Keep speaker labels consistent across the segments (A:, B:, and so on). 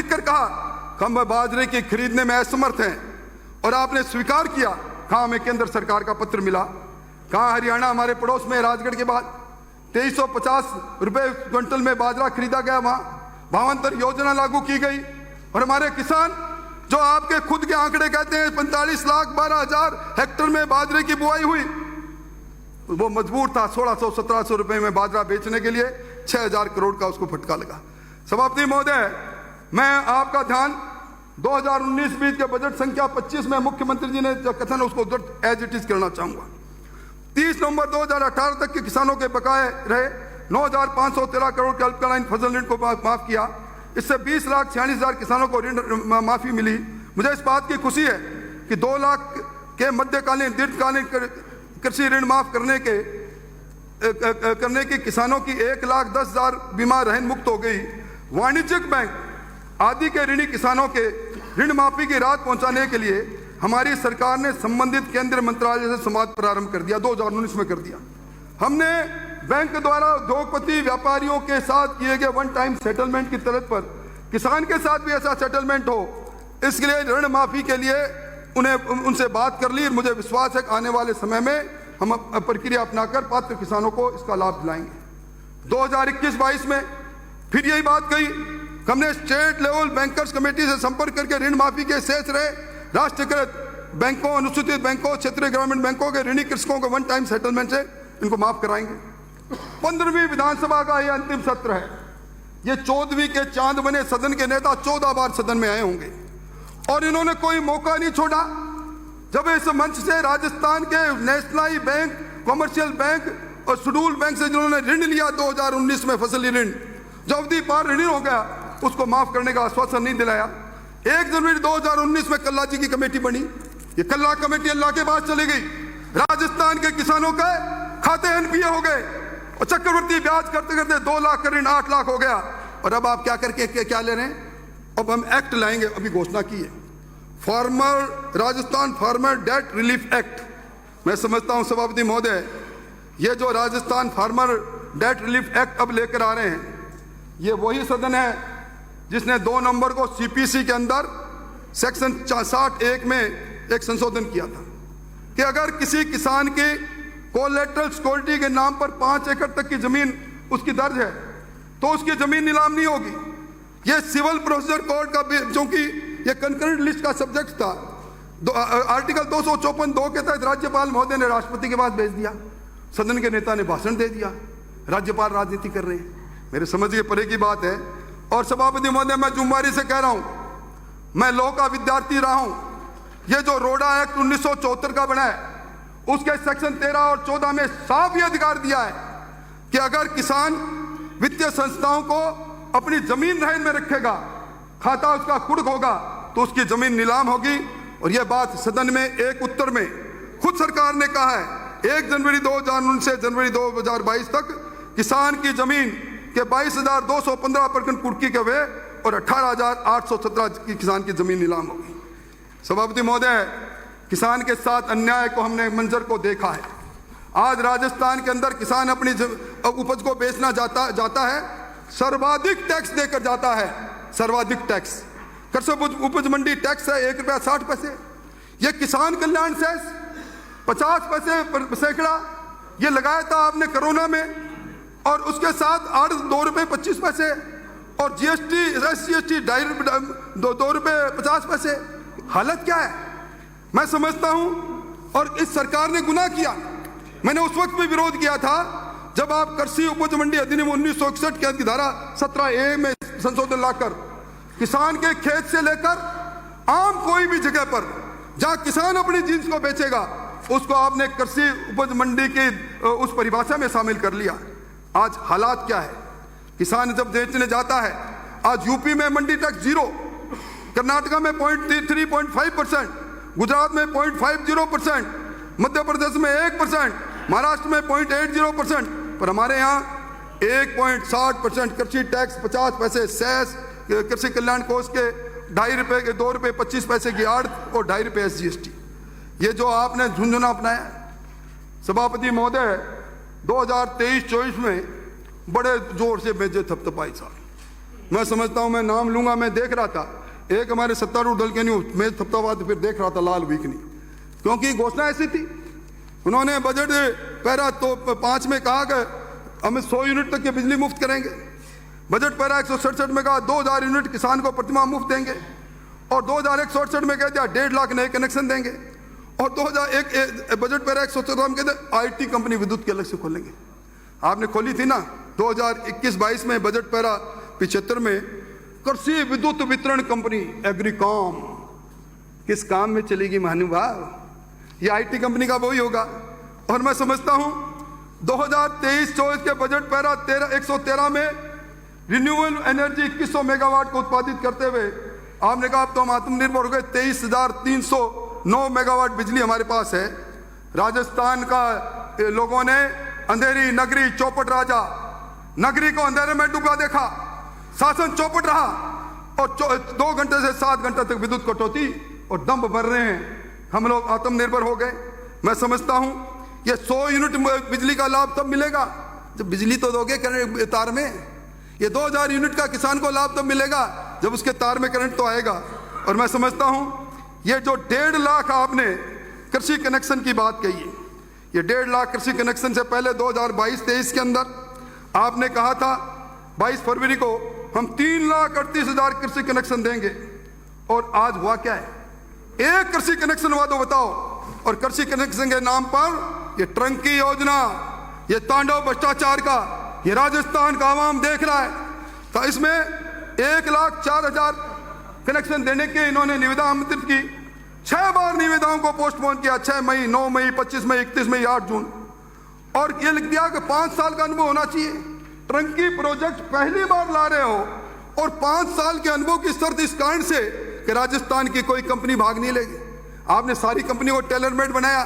A: लिखकर कहा कि हम बाजरे की खरीदने में असमर्थ हैं, और आपने स्वीकार किया। कहाँ हमें केंद्र सरकार का पत्र मिला? कहाँ हरियाणा हमारे पड़ोस में, राजगढ़ के बाद 2350 रुपए क्विंटल में बाजरा खरीदा गया, वहां भावांतर योजना लागू की गई, और हमारे किसान जो आपके खुद के आंकड़े कहते हैं 45,12,000 हेक्टेयर में बाजरे की बुआई हुई, वो मजबूर था 1600-1700 रुपए में बाजरा बेचने के लिए। 6,000 करोड़ का उसको फटका लगा। सभापति महोदय, मैं आपका ध्यान 2019-20 के बजट संख्या 25 में मुख्यमंत्री जी ने जो कथन उसको एज इट इज करना चाहूंगा। 30 नवंबर 2018 तक के किसानों के बकाये रहे 9,513 करोड़ के अल्पकालीन फसल ऋण को माफ किया। इससे 20,46,000 किसानों को ऋण माफी मिली। मुझे इस बात की खुशी है कि 2 लाख के मध्यकालीन दीर्घकालीन कृषि ऋण माफ करने की किसानों की 1,10,000 बीमा रहन मुक्त हो गई। वाणिज्यिक बैंक आदि के ऋणी किसानों के ऋण माफी की राहत पहुंचाने के लिए हमारी सरकार ने संबंधित केंद्रीय मंत्रालय से संवाद प्रारंभ कर दिया, 2019 में कर दिया। हमने बैंक द्वारा उद्योगपति व्यापारियों के साथ किए गए वन टाइम सेटलमेंट की तर्ज पर किसान के साथ भी ऐसा सेटलमेंट हो, इसके लिए ऋण माफी के लिए उनसे बात कर ली। मुझे विश्वास है कि आने वाले समय में हम प्रक्रिया अपनाकर पात्र किसानों को इसका लाभ दिलाएंगे। 2021-22 में फिर यही बात कही। हमने स्टेट लेवल बैंकर्स कमेटी से संपर्क करके ऋण माफी के शेष रहे राष्ट्रीयकृत बैंकों, अनुसूचित बैंकों, क्षेत्रीय ग्रामीण बैंकों के ऋणी कृषकों को वन टाइम सेटलमेंट से इनको माफ कराएंगे। 15वीं विधानसभा का यह अंतिम सत्र है। ये 14वीं के चांद बने सदन के नेता 14 बार सदन में आए होंगे और इन्होंने कोई मौका नहीं छोड़ा। जब इस मंच से राजस्थान के नेशनलाइज बैंक, कमर्शियल बैंक और शेड्यूल बैंक से जिन्होंने ऋण लिया 2019 में फसली ऋण, जो अवधि पार ऋण हो गया, उसको माफ करने का आश्वासन नहीं दिलाया। 1 जनवरी 2019 में कल्ला जी की कमेटी बनी। ये कल्ला कमेटी अल्लाह के पास चली गई। राजस्थान के किसानों के खाते एनपीए हो गए और चक्रवृद्धि ब्याज करते करते 2 लाख का ऋण 8 लाख हो गया। और अब आप क्या करके क्या ले रहे हैं? अब हम एक्ट लाएंगे, अभी घोषणा की है, Rajasthan farmer debt relief act. मैं समझता हूं सभापति महोदय, ये जो Rajasthan farmer debt relief act अब लेकर आ रहे हैं, ये वही सदन है जिसने 2 नवंबर को सीपीसी के अंदर सेक्शन 60(1) में एक संशोधन किया था कि अगर किसी किसान की कोलेटरल सिक्योरिटी के नाम पर 5 एकड़ तक की जमीन उसकी दर्ज है तो उसकी जमीन नीलाम नहीं होगी। ये सिविल प्रोसीजर कोड का, क्योंकि ये कंकरेंट लिस्ट का सब्जेक्ट था, आर्टिकल 254(2) के तहत राज्यपाल महोदय ने राष्ट्रपति के पास भेज दिया। सदन के नेता ने भाषण दे दिया, राज्यपाल राजनीति कर रहे हैं। मेरे समझ के परे की बात है। और सभापति महोदय, मैं जुम्मेवारी से कह रहा हूं, मैं लॉ का विद्यार्थी रहा हूं। ये जो रोडा एक्ट 1974 का बना है, उसके सेक्शन 13 और 14 में साफ ये अधिकार दिया है कि अगर किसान वित्तीय संस्थाओं को अपनी जमीन रहन में रखेगा, खाता उसका कुर्क होगा, तो उसकी जमीन नीलाम होगी। और यह बात सदन में एक उत्तर में खुद सरकार ने कहा है। 1 जनवरी 2019 से जनवरी 2022 तक किसान की जमीन के 22,215% कुर्की के हुए और 18,817 की किसान की जमीन नीलाम होगी। सभापति महोदय, किसान के साथ अन्याय को हमने मंजर को देखा है। आज राजस्थान के अंदर किसान अपनी उपज को बेचना जाता है, सर्वाधिक टैक्स देकर जाता है, सर्वाधिक टैक्स। कृषि उपज मंडी टैक्स है 1 रुपया 60 पैसे। ये किसान कल्याण सेस 50 पैसे सैकड़ा ये लगाया था आपने कोरोना में, और उसके साथ 2 रुपये 25 पैसे और जीएसटी SGST 2 रुपये 50 पैसे। हालत क्या है? मैं समझता हूं, और इस सरकार ने गुनाह किया। मैंने उस वक्त भी विरोध किया था जब आप कृषि उपज मंडी अधिनियम 1961 के धारा 17A में संशोधन लाकर किसान के खेत से लेकर आम कोई भी जगह पर जहां किसान अपनी जींस को बेचेगा, उसको आपने कृषि उपज मंडी की उस परिभाषा में शामिल कर लिया। आज हालात क्या है? किसान जब बेचने जाता है, आज यूपी में मंडी टैक्स 0, कर्नाटका में 0.3.5%, गुजरात में 0.50%, मध्य प्रदेश में 1%, महाराष्ट्र में 0.80%, पर हमारे यहाँ 1.60% कृषि टैक्स, 50 पैसे सेस, कृषि कल्याण कोष के 2.5 रुपए के 2 रुपये 25 पैसे की आड़त और 2.5 रुपये SGST। ये जो आपने झुंझुना अपनाया। सभापति महोदय, 2023-24 में बड़े जोर से भेजे थपथपाई साहब, मैं समझता हूं, मैं नाम लूंगा, मैं देख रहा था एक हमारे सत्तारूढ़ दल के न्यूज में हफ्तावाद फिर देख रहा था लाल वीकनी, क्योंकि घोषणा ऐसी थी। उन्होंने बजट पैरा तो 5 में कहा कि हम 100 यूनिट तक की बिजली मुफ्त करेंगे। बजट पैरा 167 में कहा 2000 यूनिट किसान को प्रतिमाह मुफ्त देंगे, और 2168 में कह दिया 1.5 लाख नए कनेक्शन देंगे, और 2001 बजट पैरा 114 में कहते आईटी कंपनी विद्युत के अलग से खोलेंगे। आपने खोली थी ना 2021-22 में बजट पैरा 75 में कृषि विद्युत वितरण कंपनी एग्रीकॉम किस काम में चलेगी महानुभाव? ये आईटी कंपनी का वही होगा। और मैं समझता हूं 2023-24 के बजट पैरा 113 में रिन्यूएबल एनर्जी 2100 मेगावाट को उत्पादित करते हुए आपने कहा अब तो हम आत्मनिर्भर हो गए। 23,309 मेगावाट बिजली हमारे पास है। राजस्थान का लोगों ने अंधेरी नगरी चौपट राजा नगरी को अंधेरे में डूबा देखा, शासन चौपट रहा, और 2 घंटे से 7 घंटे तक विद्युत कटौती और दम भर रहे हैं। हम लोग आत्मनिर्भर हो गए। मैं समझता हूं ये 100 यूनिट बिजली का लाभ तब मिलेगा जब बिजली तो दोगे करंट तार में। ये 2000 यूनिट का किसान को लाभ तब मिलेगा जब उसके तार में करंट तो आएगा। और मैं समझता हूं ये जो 1.5 लाख आपने कृषि कनेक्शन की बात कही है, ये 1.5 लाख कृषि कनेक्शन से पहले 2022-23 के अंदर आपने कहा था 22 फरवरी को हम 3,38,000 कृषि कनेक्शन देंगे, और आज हुआ क्या है? एक कृषि कनेक्शन हुआ तो बताओ। और कृषि कनेक्शन के नाम पर ये टंकी योजना, ये तांडव भ्रष्टाचार का ये राजस्थान का आवाम देख रहा है। तो इसमें 1,04,000 कनेक्शन देने के इन्होंने निविदा आमंत्रित की। 6 बार निविदाओं को पोस्टपोन किया, 6 मई, 9 मई, 25 मई, 31 मई, 8 जून, और ये लिख दिया कि 5 साल का अनुभव होना चाहिए। टंकी प्रोजेक्ट पहली बार ला रहे हो और 5 साल के अनुभव की शर्त इस कारण से कि राजस्थान की कोई कंपनी भाग नहीं लेगी। आपने सारी कंपनी को टेलर मेड बनाया,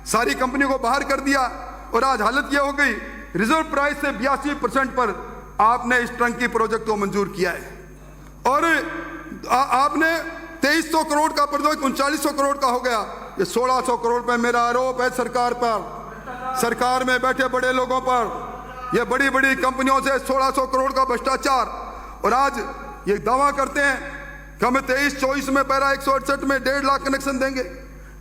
A: सारी कंपनी को बाहर कर दिया, और आज हालत यह हो गई रिजर्व प्राइस से 82% पर आपने इस टंकी प्रोजेक्ट को मंजूर किया है। और आपने 2300 करोड़ का प्रोजेक्ट 3900 करोड़ का हो गया। ये 1600 करोड़ पे मेरा आरोप है सरकार पर, सरकार में बैठे बड़े लोगों पर। ये बड़ी बड़ी कंपनियों से 1600 करोड़ का भ्रष्टाचार, और आज ये दावा करते हैं कि हमें 23-24 में पैरा 168 में 1.5 लाख कनेक्शन देंगे।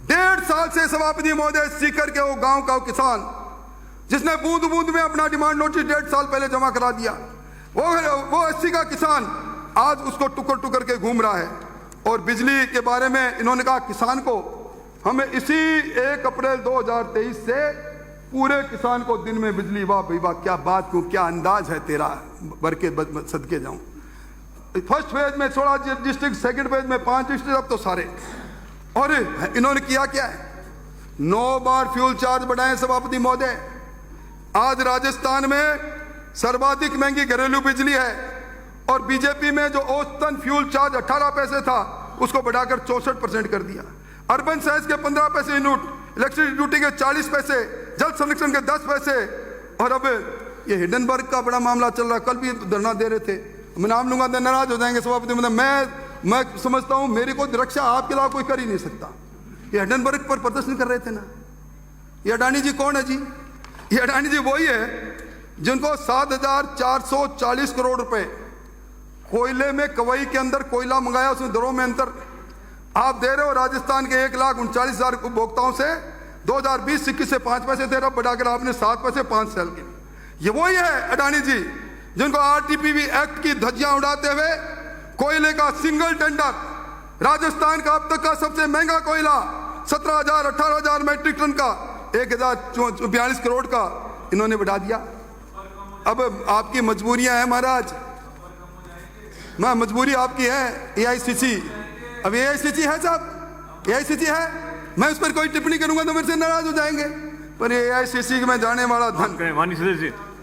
A: 1.5 साल से सभापति महोदय सीकर के वो गांव का किसान जिसने बूंद बूंद में अपना डिमांड नोटिस 1.5 साल पहले जमा करा दिया, वो 80 का किसान आज उसको टुकर टुकर के घूम रहा है। और बिजली के बारे में इन्होंने कहा किसान को हमें इसी 1 अप्रैल 2023 से पूरे किसान को दिन में बिजली। वाह भाई वाह, क्या बात, क्यों क्या अंदाज है तेरा, बर के सदके जाऊं। फर्स्ट फेज में 16 डिस्ट्रिक्ट, सेकंड फेज में 5 डिस्ट्रिक्ट, अब तो सारे। और इन्होंने किया क्या है? 9 बार फ्यूल चार्ज बढ़ाए सभापति महोदय। आज राजस्थान में सर्वाधिक महंगी घरेलू बिजली है, और बीजेपी में जो औसतन फ्यूल चार्ज 18 पैसे था उसको बढ़ाकर 64% कर दिया। अर्बन साइंस के 15 पैसे यूनिट, इलेक्ट्रिसिटी ड्यूटी के 40 पैसे, जल संरक्षण के 10 पैसे। और अब ये हिडनबर्ग का बड़ा मामला चल रहा, कल भी धरना दे रहे थे, मैं नाम लूंगा तो नाराज हो जाएंगे सभापति। मतलब मैं समझता हूं मेरी को रक्षा आपके अलावा कोई कर ही नहीं सकता। ये हिडनबर्ग पर प्रदर्शन कर रहे थे ना। ये अडानी जी कौन है जी? ये अडानी जी वही है जिनको 7,440 करोड़ रुपए कोयले में कवई के अंदर कोयला मंगाया, उसमें दरों में अंतर आप दे रहे हो। राजस्थान के 1,39,000 उपभोक्ताओं से 2020-21 से 5 पैसे दे रहे हो, बढ़ाकर आपने 7 पैसे 5 साल के। ये वही है अडानी जी जिनको आरटीपीवी एक्ट की धज्जियां उड़ाते हुए कोयले का सिंगल टेंडर, राजस्थान का अब तक का सबसे महंगा कोयला 17,000-18,000 मैट्रिक टन का 1,042 करोड़ का इन्होंने बढ़ा दिया। अब आपकी मजबूरियां हैं महाराज, मैं मजबूरी आपकी है। एआईसीसी, अब एआईसीसी है साहब, एआईसीसी है, मैं उस पर कोई टिप्पणी करूंगा तो मेरे से नाराज हो जाएंगे, पर एआईसीसी में जाने वाला धन।